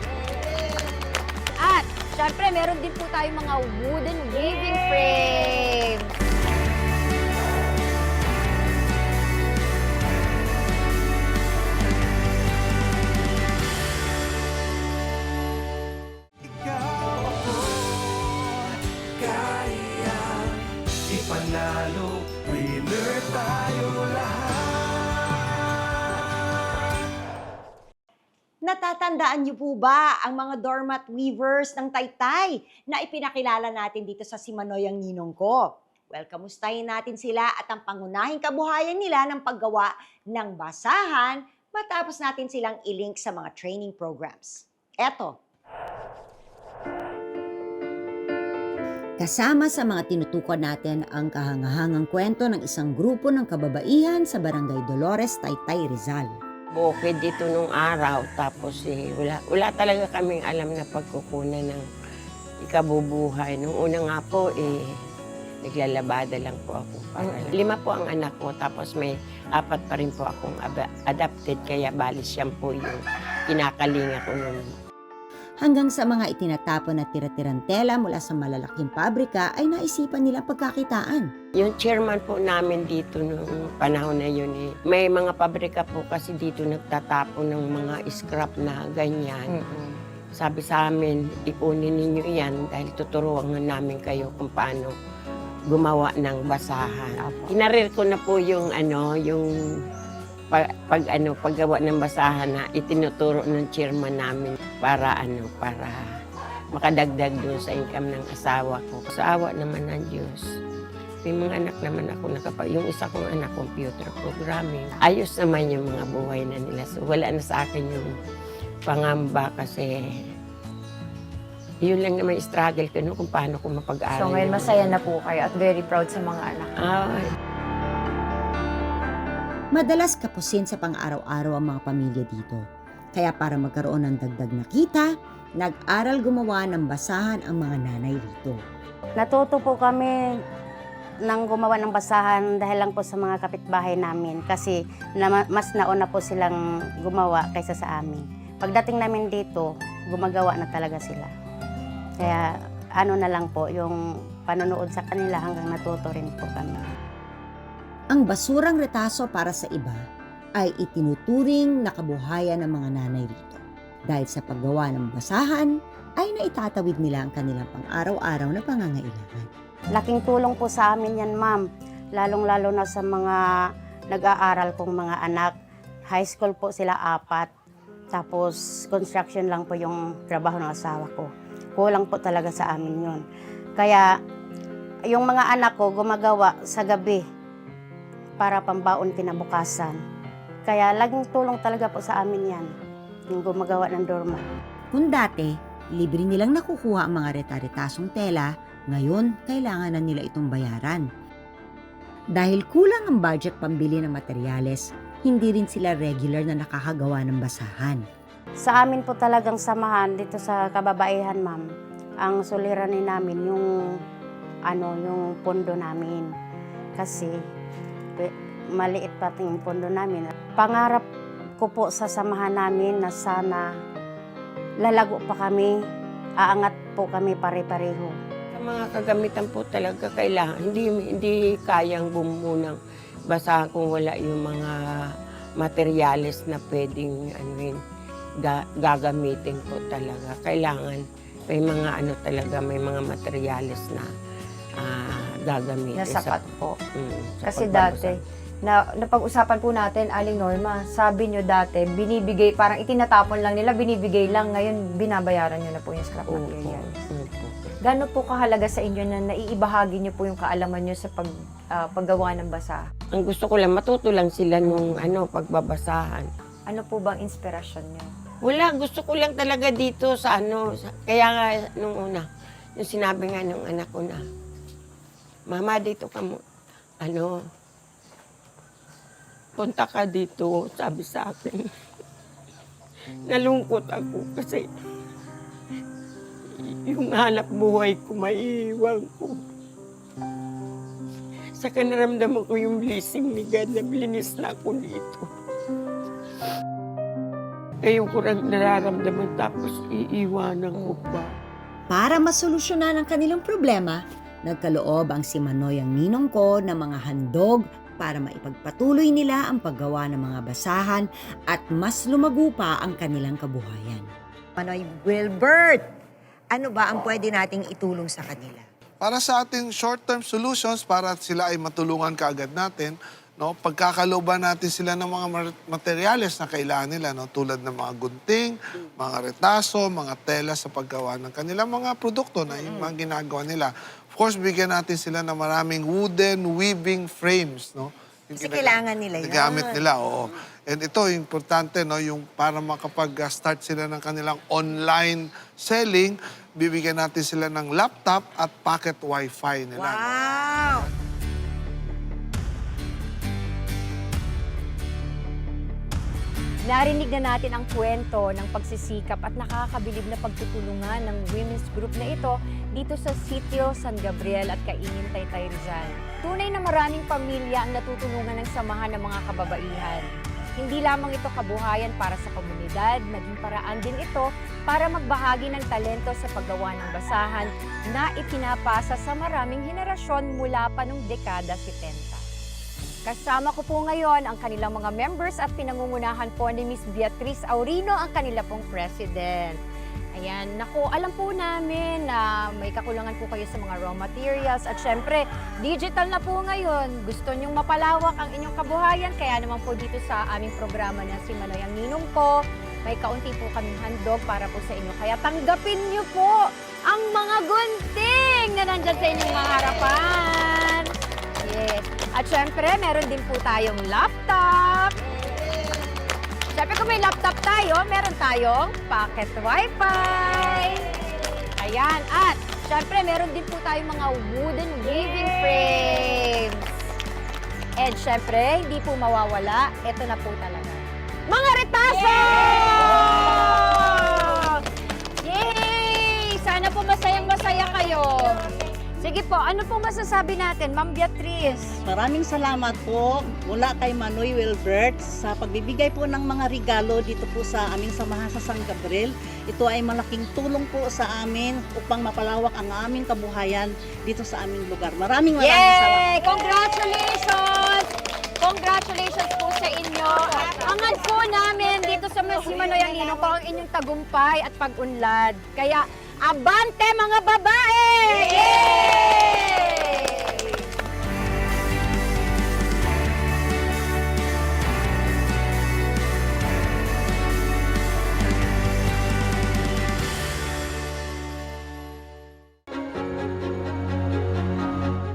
At syempre, meron din po tayong mga wooden weaving frames. Kaya ipanalo, winner tayo lahat. Natatandaan niyo po ba ang mga doormat weavers ng Taytay na ipinakilala natin dito sa Si Manoy ang Ninong Ko? Well, kamustahin natin sila at ang pangunahing kabuhayan nila ng paggawa ng basahan matapos natin silang i-link sa mga training programs. Eto. Kasama sa mga tinutukan natin ang kahangahangang kwento ng isang grupo ng kababaihan sa Barangay Dolores, Taytay, Rizal. Bukid dito nung araw, tapos wala talaga kaming alam na pagkukunan ng ikabubuhay. Nung una nga po, naglalabada lang po ako. 5 po ang anak ko, tapos may 4 pa rin po akong adopted, kaya bali siyam po yung kinakalinga ko nun. Hanggang sa mga itinatapon na tira-tirang tela mula sa malalaking pabrika ay naisipan nilang pagkakitaan. Yung chairman po namin dito nung panahon na yun, may mga pabrika po kasi dito nagtatapon ng mga scrap na ganyan. Sabi sa amin, ipunin ninyo yan dahil tuturuan namin kayo kung paano gumawa ng basahan. Kinarir ko na po yung paggawa ng basahan na itinuturo ng chairman namin para makadagdag doon sa income ng asawa ko. Sa awa naman ng Diyos, may mga anak naman ako yung isa kong anak, computer programming. Ayos naman yung mga buhay na nila. So wala na sa akin yung pangamba kasi yun lang naman struggle ko kung paano ko mapag-aral. So ngayon masaya na po kayo at very proud sa mga anak. Madalas kapusin sa pang-araw-araw ang mga pamilya dito. Kaya para magkaroon ng dagdag na kita, nag-aral gumawa ng basahan ang mga nanay rito. Natuto po kami ng gumawa ng basahan dahil lang po sa mga kapitbahay namin kasi mas nauna po silang gumawa kaysa sa amin. Pagdating namin dito, gumagawa na talaga sila. Kaya na lang po yung panonood sa kanila hanggang natuto rin po kami. Ang basurang retaso para sa iba ay itinuturing na kabuhayan ng mga nanay rito. Dahil sa paggawa ng basahan, ay naitatawid nila ang kanilang pang-araw-araw na pangangailangan. Laking tulong po sa amin yan, ma'am. Lalong-lalo na sa mga nag-aaral kong mga anak. High school po sila 4. Tapos construction lang po yung trabaho ng asawa ko. Kulang po talaga sa amin yun. Kaya yung mga anak ko gumagawa sa gabi para pambaon kinabukasan. Kaya laging tulong talaga po sa amin yan, yung gumagawa ng doormat. Kung dati, libre nilang nakukuha ang mga reta-retasong tela, ngayon kailangan na nila itong bayaran. Dahil kulang ang budget pambili ng materyales, hindi rin sila regular na nakakagawa ng basahan. Sa amin po talagang samahan dito sa kababaihan, ma'am. Ang suliranin namin yung pondo namin. Kasi maliit pa yung pondo namin. Pangarap ko po sa samahan namin na sana lalago pa kami, aangat po kami pare-pareho. Sa mga kagamitan po talaga kailangan, hindi kayang bumuo ng basahan kung wala yung mga materyales na pwedeng gagamitin po talaga. Kailangan may mga may mga materyales na gagamitin. Nasapat po. Sa Kasi pagbabasa. dati, napag-usapan po natin, Aling Norma, sabi nyo dati, binibigay, parang itinatapon lang nila, binibigay lang, ngayon binabayaran nyo na po yung scrap materials. Gano'n po kahalaga sa inyo na naiibahagi nyo po yung kaalaman nyo sa paggawa ng basa? Ang gusto ko lang, matuto lang sila nung pagbabasahan. Ano po bang inspirasyon nyo? Wala, gusto ko lang talaga dito sa kaya nga nung una, yung sinabi nga nung anak ko na, Mama, dito ka mo, punta ka dito, sabi sa akin. Nalungkot ako kasi yung hanap buhay ko, maiiwan ko. Saka naramdaman ko yung blessing ni God na blinis na ako dito. Ngayon ko lang nararamdaman tapos iiwanan ko pa. Para masolusyonan ang kanilang problema, nagkaloob ang si Manoy ang ninong ko ng mga handog para maipagpatuloy nila ang paggawa ng mga basahan at mas lumago pa ang kanilang kabuhayan. Manoy Wilbert, ano ba ang pwede nating itulong sa kanila? Para sa ating short-term solutions, para sila ay matulungan kaagad natin, no? Pagkakalooban natin sila ng mga materyales na kailangan nila, no? Tulad ng mga gunting, mga retaso, mga tela sa paggawa ng kanilang mga produkto na yung mga ginagawa nila. Of course, bigyan natin sila ng maraming wooden weaving frames, no? Kasi kailangan nila yun. Gamit nila, oo. And ito, importante, no? Yung para makapag-start sila ng kanilang online selling, bibigyan natin sila ng laptop at pocket wifi nila. Wow! Narinig na natin ang kwento ng pagsisikap at nakakabilib na pagtutulungan ng women's group na ito dito sa Sitio San Gabriel at Kaingin, Taytay, Rizal. Tunay na maraming pamilya ang natutulungan ng samahan ng mga kababaihan. Hindi lamang ito kabuhayan para sa komunidad, naging paraan din ito para magbahagi ng talento sa paggawa ng basahan na ipinapasa sa maraming henerasyon mula pa noong dekada 70. Kasama ko po ngayon ang kanilang mga members at pinangungunahan po ni Miss Beatriz Aurino, ang kanila pong president. Ayan, naku, alam po namin na may kakulangan po kayo sa mga raw materials at syempre, digital na po ngayon. Gusto nyong mapalawak ang inyong kabuhayan, kaya naman po dito sa aming programa na si Manoy ang ninong ko, may kaunti po kaming handog para po sa inyo. Kaya tanggapin nyo po ang mga gunting na nandyan sa inyong mga harapan. Yes. At syempre, meron din po tayong laptop. Syempre, kung may laptop tayo, meron tayong pocket wifi. Ayan. At syempre, meron din po tayong mga wooden weaving frames. And syempre, hindi po mawawala. Ito na po talaga. Mga retaso! Yay! Sana po masayang-masaya kayo. Sige po, ano pong masasabi natin, Ma'am Beatriz? Maraming salamat po mula kay Manoy Wilbert sa pagbibigay po ng mga regalo dito po sa aming samahan sa San Gabriel. Ito ay malaking tulong po sa amin upang mapalawak ang aming kabuhayan dito sa aming lugar. Maraming salamat. Congratulations! Congratulations po sa inyo. Angan po namin dito sa Manoy ang ninong ko ang inyong tagumpay at pag-unlad. Kaya, abante mga babae! Yay!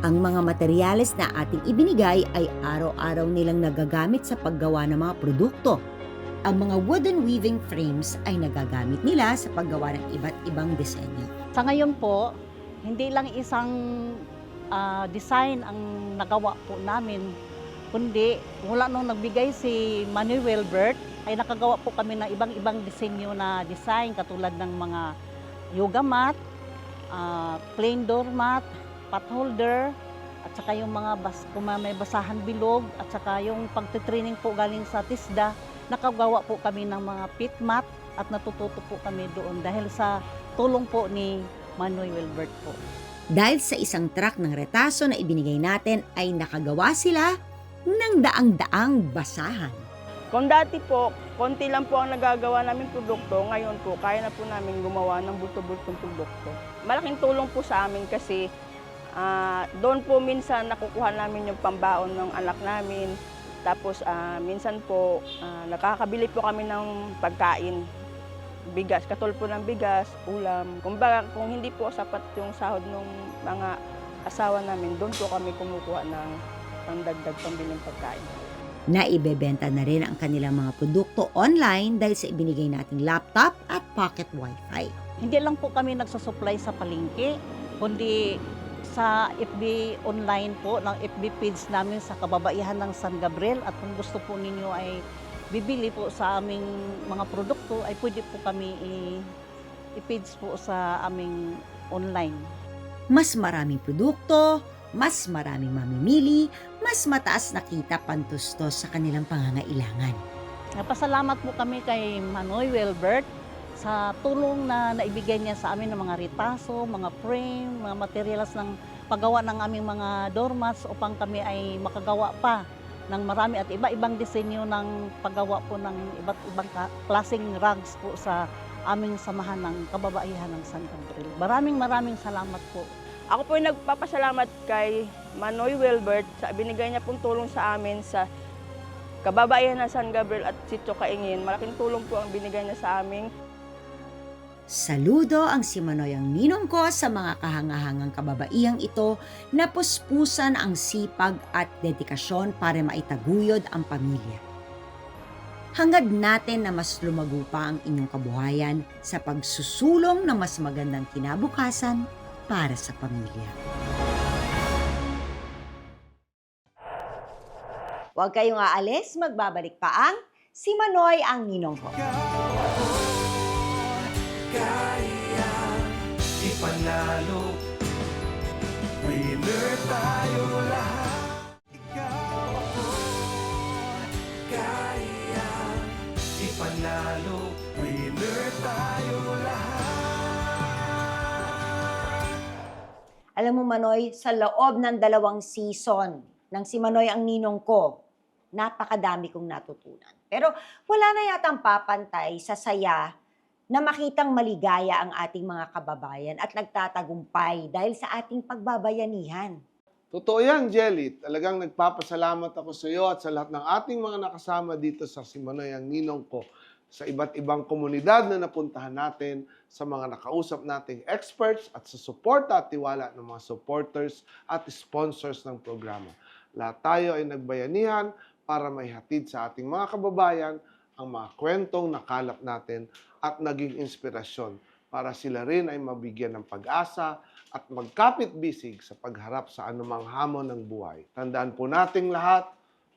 Ang mga materyales na ating ibinigay ay araw-araw nilang nagagamit sa paggawa ng mga produkto. Ang mga wooden weaving frames ay nagagamit nila sa paggawa ng iba't ibang disenyo. Sa ngayon po, hindi lang isang design ang nagawa po namin. kundi mula nung nagbigay si Manny Wilbert, ay nakagawa po kami ng ibang-ibang disenyo na design katulad ng mga yoga mat, plain doormat, pot holder, at saka yung mga kung may basahan bilog, at saka yung pagtitraining po galing sa TISDA, nakagawa po kami ng mga pit mat at natututo po kami doon dahil sa tulong po ni Manny Wilbert po. Dahil sa isang truck ng retaso na ibinigay natin ay nakagawa sila ng daang-daang basahan. Kung dati po, konti lang po ang nagagawa namin produkto, ngayon po, kaya na po namin gumawa ng bulto-bultong produkto. Malaking tulong po sa amin kasi doon po minsan nakukuha namin yung pambaon ng anak namin. Tapos minsan po, nakakabili po kami ng pagkain, bigas, katulad po ng bigas, ulam. Kumbaga, kung hindi po sapat yung sahod ng mga asawa namin, doon po kami kumukuha ng pangdagdag pambiling pagkain. Naibebenta na rin ang kanilang mga produkto online dahil sa ibinigay nating laptop at pocket wifi. Hindi lang po kami nagsusupply sa palengke, kundi sa FB online po, ng FB page namin sa kababaihan ng San Gabriel. At kung gusto po ninyo ay bibili po sa aming mga produkto, ay pwede po kami i-page po sa aming online. Mas maraming produkto, mas maraming mamimili, mas mataas na kita pantustos sa kanilang pangangailangan. Napasalamat po kami kay Manny Wilbert sa tulong na naibigay niya sa amin ng mga retaso, mga frame, mga materials ng paggawa ng aming mga doormats upang kami ay makagawa pa ng marami at iba-ibang disenyo ng paggawa po ng iba't ibang klaseng rugs po sa aming samahan ng kababaihan ng San Gabriel. Maraming salamat po. Ako po ay nagpapasalamat kay Manny Wilbert sa binigay niya pong tulong sa amin sa kababaihan ng San Gabriel at Sitio Kaingin. Malaking tulong po ang binigay niya sa amin. Saludo ang si Manoy ang ninong ko sa mga kahangahangang kababaihang ito na puspusan ang sipag at dedikasyon para maitaguyod ang pamilya. Hangad natin na mas lumago pa ang inyong kabuhayan sa pagsusulong ng mas magandang kinabukasan para sa pamilya. Huwag kayong aalis, magbabalik pa ang si Manoy ang ninong ko. Kaya ipanalo, winner tayo lahat. Ikaw ako, kaya ipanalo, winner tayo lahat. Alam mo Manoy, sa loob ng 2 season ng si Manoy ang ninong ko, napakadami kong natutunan. Pero wala na yatang papantay sa saya na makitang maligaya ang ating mga kababayan at nagtatagumpay dahil sa ating pagbabayanihan. Totoo yan, Jelly. Talagang nagpapasalamat ako sa iyo at sa lahat ng ating mga nakasama dito sa Si Manoy ang ninong ko, sa iba't ibang komunidad na napuntahan natin, sa mga nakausap nating experts at sa suporta at tiwala ng mga supporters at sponsors ng programa. Lahat tayo ay nagbayanihan para maihatid sa ating mga kababayan ang mga kwentong nakalap natin at naging inspirasyon para sila rin ay mabigyan ng pag-asa at magkapit-bisig sa pagharap sa anumang hamon ng buhay. Tandaan po nating lahat,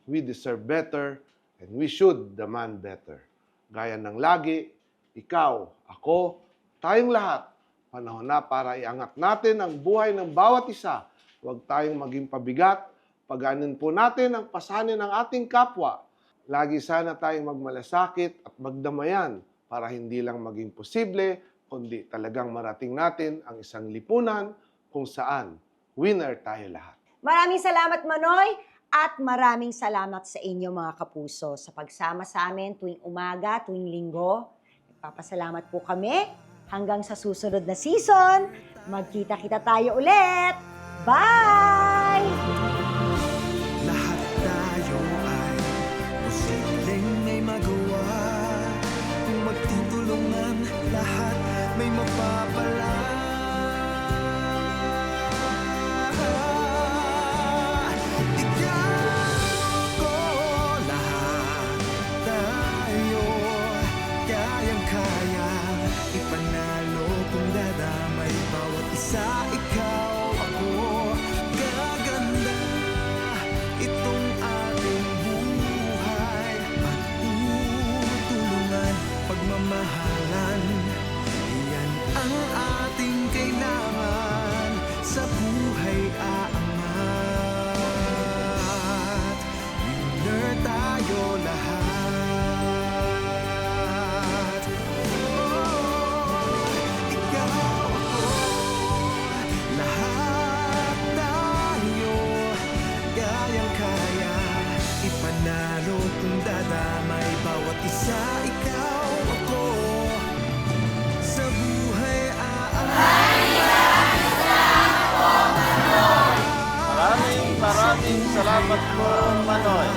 we deserve better and we should demand better. Gaya ng lagi, ikaw, ako, tayong lahat, panahon na para iangat natin ang buhay ng bawat isa. Huwag tayong maging pabigat, paganin po natin ang pasanin ng ating kapwa. Lagi sana tayong magmalasakit at magdamayan para hindi lang maging posible, kundi talagang marating natin ang isang lipunan kung saan winner tayo lahat. Maraming salamat Manoy at maraming salamat sa inyo mga kapuso sa pagsama sa amin tuwing umaga, tuwing linggo. Nagpapasalamat po kami. Hanggang sa susunod na season, magkita-kita tayo ulit. Bye! Lahat tayo ay posibleng may magawa. Kung magtutulungan, lahat may mapapala. Ikaw ko, lahat tayo kayang-kaya ipanalo kung dadamay bawat isa. Ikaw, ako, gaganda. Panalo kung dadamay bawat isa, ikaw ako. Sa buhay Maraming salamat po, Manoy.